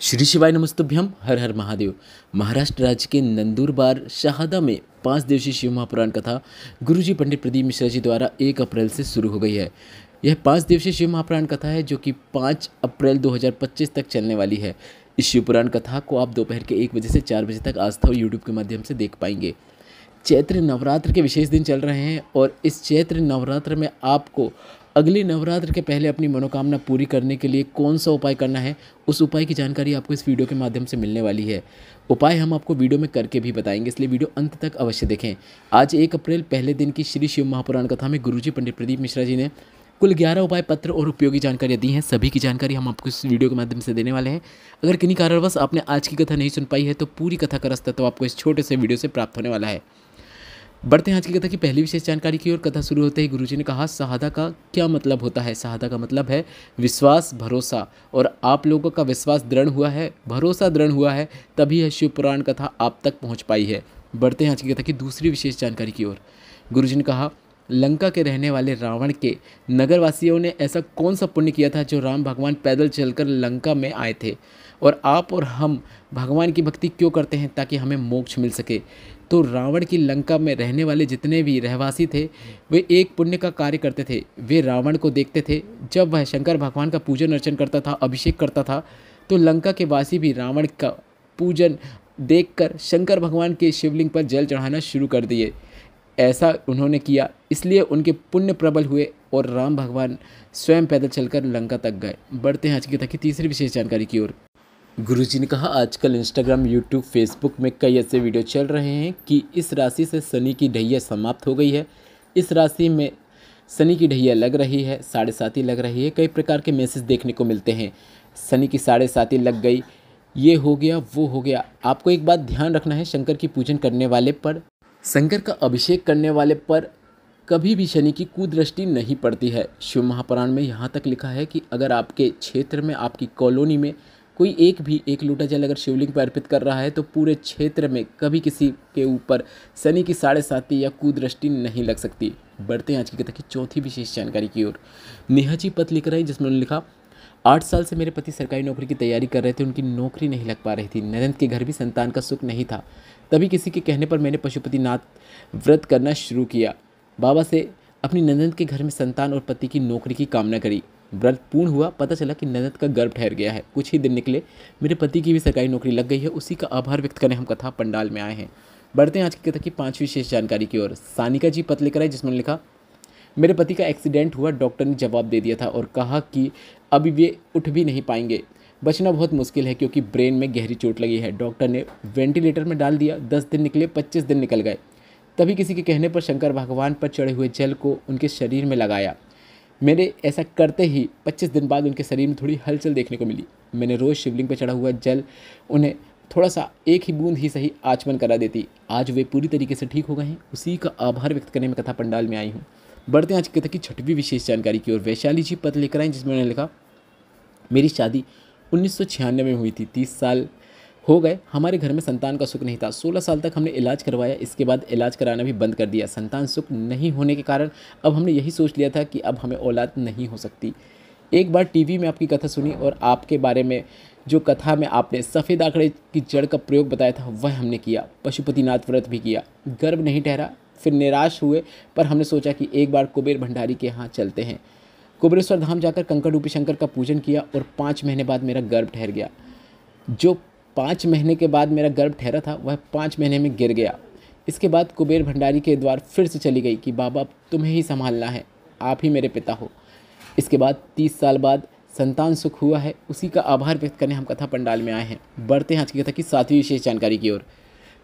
श्री शिवाय नमस्तुभ्यम। हर हर महादेव। महाराष्ट्र राज्य के नंदुरबार शहादा में 5 दिवसीय शिव महापुराण कथा गुरुजी पंडित प्रदीप मिश्रा जी द्वारा 1 अप्रैल से शुरू हो गई है। यह 5 दिवसीय शिव महापुराण कथा है जो कि 5 अप्रैल 2025 तक चलने वाली है। इस शिव पुराण कथा को आप दोपहर के 1 बजे से 4 बजे तक आस्था और यूट्यूब के माध्यम से देख पाएंगे। चैत्र नवरात्र के विशेष दिन चल रहे हैं और इस चैत्र नवरात्र में आपको अगले नवरात्र के पहले अपनी मनोकामना पूरी करने के लिए कौन सा उपाय करना है, उस उपाय की जानकारी आपको इस वीडियो के माध्यम से मिलने वाली है। उपाय हम आपको वीडियो में करके भी बताएंगे, इसलिए वीडियो अंत तक अवश्य देखें। आज 1 अप्रैल पहले दिन की श्री शिव महापुराण कथा में गुरुजी पंडित प्रदीप मिश्रा जी ने कुल 11 उपाय पत्र और उपयोगी जानकारियाँ दी हैं। सभी की जानकारी हम आपको इस वीडियो के माध्यम से देने वाले हैं। अगर किन्हीं कारणवश आपने आज की कथा नहीं सुन पाई है तो पूरी कथा का रास्ता तो आपको इस छोटे से वीडियो से प्राप्त होने वाला है। बढ़ते हैं आज की कथा की पहली विशेष जानकारी की ओर। कथा शुरू होते ही गुरुजी ने कहा, शहादा का क्या मतलब होता है। शहादा का मतलब है विश्वास, भरोसा, और आप लोगों का विश्वास दृढ़ हुआ है, भरोसा दृढ़ हुआ है, तभी यह शिव पुराण कथा आप तक पहुंच पाई है। बढ़ते हैं आज की कथा की दूसरी विशेष जानकारी की ओर। गुरुजी ने कहा, लंका के रहने वाले रावण के नगरवासियों ने ऐसा कौन सा पुण्य किया था जो राम भगवान पैदल चलकर लंका में आए थे, और आप और हम भगवान की भक्ति क्यों करते हैं ताकि हमें मोक्ष मिल सके। तो रावण की लंका में रहने वाले जितने भी रहवासी थे वे एक पुण्य का कार्य करते थे। वे रावण को देखते थे जब वह शंकर भगवान का पूजन अर्चन करता था, अभिषेक करता था, तो लंका के वासी भी रावण का पूजन देखकर शंकर भगवान के शिवलिंग पर जल चढ़ाना शुरू कर दिए। ऐसा उन्होंने किया, इसलिए उनके पुण्य प्रबल हुए और राम भगवान स्वयं पैदल चलकर लंका तक गए। बढ़ते हैं आज की कथा की तीसरी विशेष जानकारी की ओर। गुरुजी ने कहा, आजकल इंस्टाग्राम, यूट्यूब, फेसबुक में कई ऐसे वीडियो चल रहे हैं कि इस राशि से शनि की ढैया समाप्त हो गई है, इस राशि में शनि की ढैया लग रही है, 7.5 लग रही है। कई प्रकार के मैसेज देखने को मिलते हैं, शनि की 7.5 लग गई, ये हो गया, वो हो गया। आपको एक बात ध्यान रखना है, शंकर की पूजन करने वाले पर, शंकर का अभिषेक करने वाले पर कभी भी शनि की कुदृष्टि नहीं पड़ती है। शिव महापुराण में यहाँ तक लिखा है कि अगर आपके क्षेत्र में, आपकी कॉलोनी में कोई एक लोटा जल अगर शिवलिंग पर अर्पित कर रहा है तो पूरे क्षेत्र में कभी किसी के ऊपर शनि की 7.5 या कुदृष्टि नहीं लग सकती। बढ़ते हैं आज की कथा की चौथी विशेष जानकारी की ओर। नेहा जी पत्र लिख रहे हैं जिसमें उन्होंने लिखा, 8 साल से मेरे पति सरकारी नौकरी की तैयारी कर रहे थे, उनकी नौकरी नहीं लग पा रही थी। ननद के घर भी संतान का सुख नहीं था। तभी किसी के कहने पर मैंने पशुपतिनाथ व्रत करना शुरू किया। बाबा से अपनी ननद के घर में संतान और पति की नौकरी की कामना करी। व्रत पूर्ण हुआ, पता चला कि ननद का गर्भ ठहर गया है। कुछ ही दिन निकले, मेरे पति की भी सरकारी नौकरी लग गई है। उसी का आभार व्यक्त करने हम कथा पंडाल में आए हैं। बढ़ते हैं आज की कथा की 5वीं विशेष जानकारी की ओर। सानिका जी पत्र लेकर आए जिसमें लिखा, मेरे पति का एक्सीडेंट हुआ, डॉक्टर ने जवाब दे दिया था और कहा कि अभी वे उठ भी नहीं पाएंगे। बचना बहुत मुश्किल है क्योंकि ब्रेन में गहरी चोट लगी है। डॉक्टर ने वेंटिलेटर में डाल दिया। 10 दिन निकले, 25 दिन निकल गए। तभी किसी के कहने पर शंकर भगवान पर चढ़े हुए जल को उनके शरीर में लगाया। मेरे ऐसा करते ही 25 दिन बाद उनके शरीर में थोड़ी हलचल देखने को मिली। मैंने रोज़ शिवलिंग पर चढ़ा हुआ जल उन्हें थोड़ा सा, एक ही बूंद ही सही, आचमन करा देती। आज वे पूरी तरीके से ठीक हो गए हैं। उसी का आभार व्यक्त करने में कथा पंडाल में आई हूँ। बढ़ते हैं आज की कथा की 6वीं विशेष जानकारी की ओर। वैशाली जी पत्र लेकर आए जिसमें उन्होंने लिखा, मेरी शादी 1996 में हुई थी। 30 साल हो गए, हमारे घर में संतान का सुख नहीं था। 16 साल तक हमने इलाज करवाया, इसके बाद इलाज कराना भी बंद कर दिया। संतान सुख नहीं होने के कारण अब हमने यही सोच लिया था कि अब हमें औलाद नहीं हो सकती। एक बार टीवी में आपकी कथा सुनी और आपके बारे में जो कथा में आपने सफ़ेद आंकड़े की जड़ का प्रयोग बताया था वह हमने किया। पशुपतिनाथ व्रत भी किया, गर्भ नहीं ठहरा। फिर निराश हुए, पर हमने सोचा कि एक बार कुबेर भंडारी के यहाँ चलते हैं। कुबेरेश्वर धाम जाकर कंकड़ रूपी शंकर का पूजन किया और 5 महीने बाद मेरा गर्भ ठहर गया। जो 5 महीने के बाद मेरा गर्भ ठहरा था वह 5 महीने में गिर गया। इसके बाद कुबेर भंडारी के द्वार फिर से चली गई कि बाबा तुम्हें ही संभालना है, आप ही मेरे पिता हो। इसके बाद 30 साल बाद संतान सुख हुआ है, उसी का आभार व्यक्त करने हम कथा पंडाल में आए हैं। बढ़ते हैं आज की कथा की 7वीं विशेष जानकारी की ओर।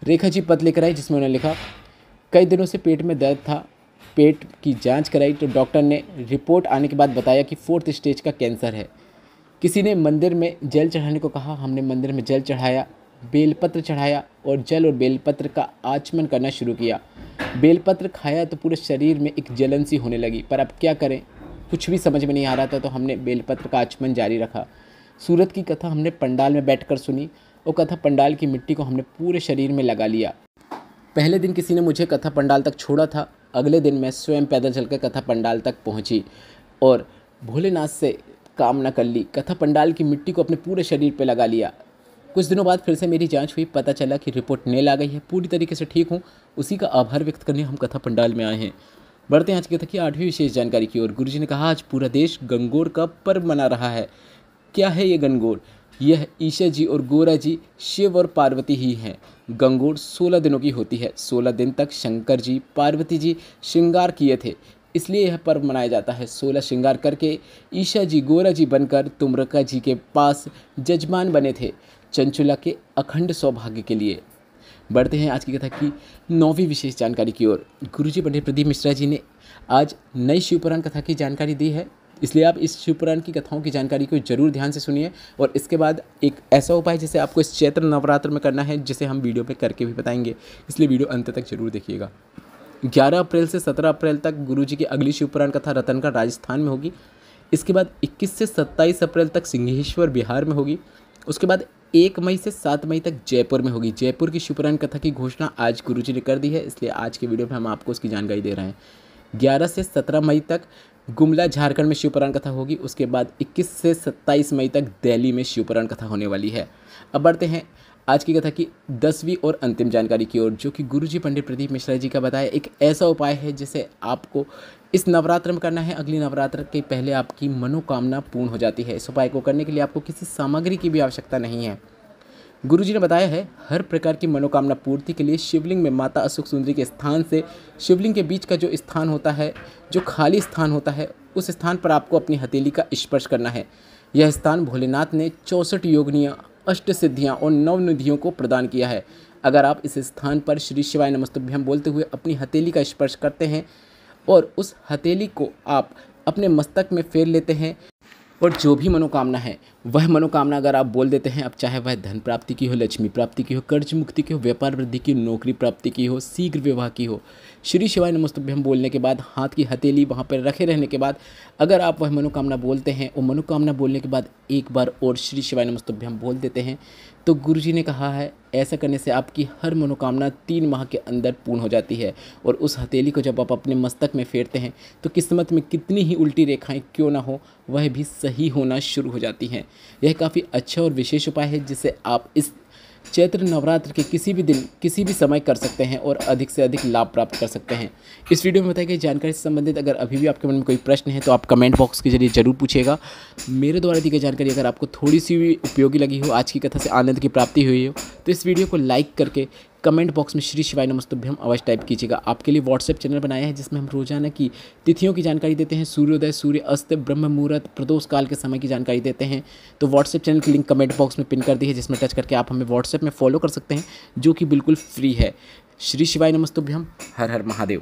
रेखा जी पत्र लेकर आई जिसमें उन्होंने लिखा, कई दिनों से पेट में दर्द था, पेट की जाँच कराई तो डॉक्टर ने रिपोर्ट आने के बाद बताया कि 4th स्टेज का कैंसर है। किसी ने मंदिर में जल चढ़ाने को कहा, हमने मंदिर में जल चढ़ाया, बेलपत्र चढ़ाया और जल और बेलपत्र का आचमन करना शुरू किया। बेलपत्र खाया तो पूरे शरीर में एक जलन सी होने लगी, पर अब क्या करें, कुछ भी समझ में नहीं आ रहा था, तो हमने बेलपत्र का आचमन जारी रखा। सूरत की कथा हमने पंडाल में बैठकर सुनी और कथा पंडाल की मिट्टी को हमने पूरे शरीर में लगा लिया। पहले दिन किसी ने मुझे कथा पंडाल तक छोड़ा था, अगले दिन मैं स्वयं पैदल चलकर कथा पंडाल तक पहुंची और भोलेनाथ से कामना कर ली। कथा पंडाल की मिट्टी को अपने पूरे शरीर पे लगा लिया। कुछ दिनों बाद फिर से मेरी जांच हुई, पता चला कि रिपोर्ट नेल आ गई है, पूरी तरीके से ठीक हूँ। उसी का आभार व्यक्त करने हम कथा पंडाल में आए हैं। बढ़ते हैं आज की कथा की 8वीं विशेष जानकारी की ओर। गुरुजी ने कहा, आज पूरा देश गंगोर का पर्व मना रहा है। क्या है ये गंगोर? यह ईशा जी और गोरा जी शिव और पार्वती ही हैं। गंगोर 16 दिनों की होती है। 16 दिन तक शंकर जी पार्वती जी श्रृंगार किए थे, इसलिए यह पर्व मनाया जाता है। 16 श्रृंगार करके ईशा जी गोरा जी बनकर तुम्रका जी के पास जजमान बने थे, चंचुला के अखंड सौभाग्य के लिए। बढ़ते हैं आज की कथा की 9वीं विशेष जानकारी की ओर। गुरुजी पंडित प्रदीप मिश्रा जी ने आज नई शिवपुराण कथा की जानकारी दी है, इसलिए आप इस शिवपुराण की कथाओं की जानकारी को जरूर ध्यान से सुनिए। और इसके बाद एक ऐसा उपाय जिसे आपको इस चैत्र नवरात्र में करना है, जिसे हम वीडियो पे करके भी बताएंगे, इसलिए वीडियो अंत तक जरूर देखिएगा। 11 अप्रैल से 17 अप्रैल तक गुरुजी की अगली शिवपुराण कथा रतनगढ़ राजस्थान में होगी। इसके बाद 21 से 27 अप्रैल तक सिंहेश्वर बिहार में होगी। उसके बाद 1 मई से 7 मई तक जयपुर में होगी। जयपुर की शिवपुराण कथा की घोषणा आज गुरुजी ने कर दी है, इसलिए आज के वीडियो में हम आपको उसकी जानकारी दे रहे हैं। 11 से 17 मई तक गुमला झारखंड में शिवपुराण कथा होगी। उसके बाद 21 से 27 मई तक दिल्ली में शिवपुराण कथा होने वाली है। अब बढ़ते हैं आज की कथा की 10वीं और अंतिम जानकारी की ओर, जो कि गुरुजी पंडित प्रदीप मिश्रा जी का बताया एक ऐसा उपाय है जिसे आपको इस नवरात्र में करना है। अगली नवरात्र के पहले आपकी मनोकामना पूर्ण हो जाती है। इस उपाय को करने के लिए आपको किसी सामग्री की भी आवश्यकता नहीं है। गुरुजी ने बताया है, हर प्रकार की मनोकामना पूर्ति के लिए शिवलिंग में माता अशोक सुंदरी के स्थान से शिवलिंग के बीच का जो स्थान होता है, जो खाली स्थान होता है, उस स्थान पर आपको अपनी हथेली का स्पर्श करना है। यह स्थान भोलेनाथ ने 64 योगनियाँ, 8 सिद्धियाँ और 9 निधियों को प्रदान किया है। अगर आप इस स्थान पर श्री शिवाय नमस्तुभ्यम बोलते हुए अपनी हथेली का स्पर्श करते हैं और उस हथेली को आप अपने मस्तक में फेर लेते हैं, और जो भी मनोकामना है वह मनोकामना अगर आप बोल देते हैं, अब चाहे वह धन प्राप्ति की हो, लक्ष्मी प्राप्ति की हो, कर्ज मुक्ति की हो, व्यापार वृद्धि की, नौकरी प्राप्ति की हो, शीघ्र विवाह की हो, श्री शिवाय नमस्तुभ्यम बोलने के बाद हाथ की हथेली वहाँ पर रखे रहने के बाद अगर आप वह मनोकामना बोलते हैं और मनोकामना बोलने के बाद एक बार और श्री शिवाय नमस्तुभ्यम बोल देते हैं, तो गुरुजी ने कहा है ऐसा करने से आपकी हर मनोकामना 3 माह के अंदर पूर्ण हो जाती है। और उस हथेली को जब आप अपने मस्तक में फेरते हैं तो किस्मत में कितनी ही उल्टी रेखाएं क्यों ना हो, वह भी सही होना शुरू हो जाती हैं। यह काफ़ी अच्छा और विशेष उपाय है जिसे आप इस चैत्र नवरात्र के किसी भी दिन किसी भी समय कर सकते हैं और अधिक से अधिक लाभ प्राप्त कर सकते हैं। इस वीडियो में बताई गई जानकारी से संबंधित अगर अभी भी आपके मन में कोई प्रश्न है तो आप कमेंट बॉक्स के जरिए जरूर पूछिएगा। मेरे द्वारा दी गई जानकारी अगर आपको थोड़ी सी भी उपयोगी लगी हो, आज की कथा से आनंद की प्राप्ति हुई हो, तो इस वीडियो को लाइक करके कमेंट बॉक्स में श्री शिवाय नमस्तुभ्यम अवश्य टाइप कीजिएगा। आपके लिए व्हाट्सएप चैनल बनाया है जिसमें हम रोजाना की तिथियों की जानकारी देते हैं, सूर्योदय, सूर्य अस्त, ब्रह्म मुहूर्त, प्रदोष काल के समय की जानकारी देते हैं। तो व्हाट्सएप चैनल की लिंक कमेंट बॉक्स में पिन कर दी है, जिसमें टच करके आप हमें व्हाट्सएप में फॉलो कर सकते हैं, जो कि बिल्कुल फ्री है। श्री शिवाय नमस्तुभ्यम। हर हर महादेव।